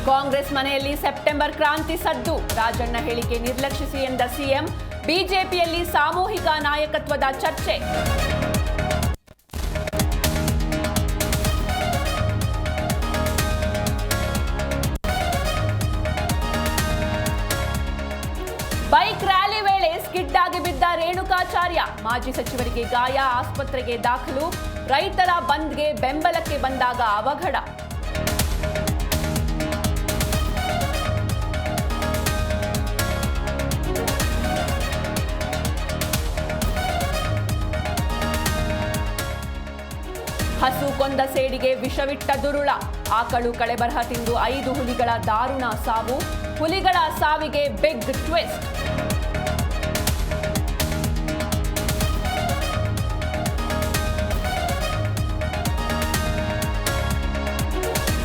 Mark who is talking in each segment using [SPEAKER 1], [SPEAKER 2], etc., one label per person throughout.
[SPEAKER 1] ಕಾಂಗ್ರೆಸ್ ಮನೆಯಲ್ಲಿ ಸೆಪ್ಟೆಂಬರ್ ಕ್ರಾಂತಿ ಸದ್ದು. ರಾಜಣ್ಣ ಹೇಳಿಕೆ ನಿರ್ಲಕ್ಷಿಸಿ ಎಂದ ಸಿಎಂ. ಬಿಜೆಪಿಯಲ್ಲಿ ಸಾಮೂಹಿಕ ನಾಯಕತ್ವದ ಚರ್ಚೆ. ಬೈಕ್ ರ್ಯಾಲಿ ವೇಳೆ ಸ್ಕಿಡ್ ಆಗಿ ಬಿದ್ದ ರೇಣುಕಾಚಾರ್ಯ. ಮಾಜಿ ಸಚಿವರಿಗೆ ಗಾಯ, ಆಸ್ಪತ್ರೆಗೆ ದಾಖಲು. ರೈತರ ಬಂದ್ಗೆ ಬೆಂಬಲಕ್ಕೆ ಬಂದಾಗ ಅವಘಡ. ಹಸು ಕೊಂದ ಸೇಡಿಗೆ ವಿಷವಿಟ್ಟ ದುರುಳ. ಆಕಳು ಕಳೆಬರಹ ತಿಂದು 5 ಹುಲಿಗಳ ದಾರುಣ ಸಾವು. ಹುಲಿಗಳ ಸಾವಿಗೆ ಬಿಗ್ ಟ್ವಿಸ್ಟ್.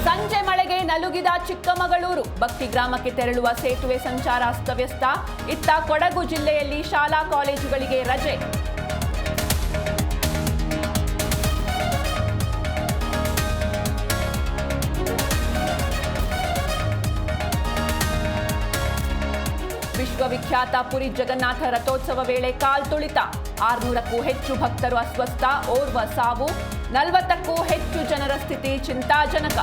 [SPEAKER 1] ಸಂಜೆ ಮಳೆಗೆ ನಲುಗಿದ ಚಿಕ್ಕಮಗಳೂರು. ಭಕ್ತಿ ಗ್ರಾಮಕ್ಕೆ ತೆರಳುವ ಸೇತುವೆ ಸಂಚಾರ ಅಸ್ತವ್ಯಸ್ತ. ಇತ್ತ ಕೊಡಗು ಜಿಲ್ಲೆಯಲ್ಲಿ ಶಾಲಾ ಕಾಲೇಜುಗಳಿಗೆ ರಜೆ. ವಿಶ್ವವಿಖ್ಯಾತ ಪುರಿ ಜಗನ್ನಾಥ ರಥೋತ್ಸವ ವೇಳೆ ಕಾಲ್ತುಳಿತ. 600ಕ್ಕೂ ಹೆಚ್ಚು ಭಕ್ತರು ಅಸ್ವಸ್ಥ. ಓರ್ವ ಸಾವು. 40ಕ್ಕೂ ಹೆಚ್ಚು ಜನರ ಸ್ಥಿತಿ ಚಿಂತಾಜನಕ.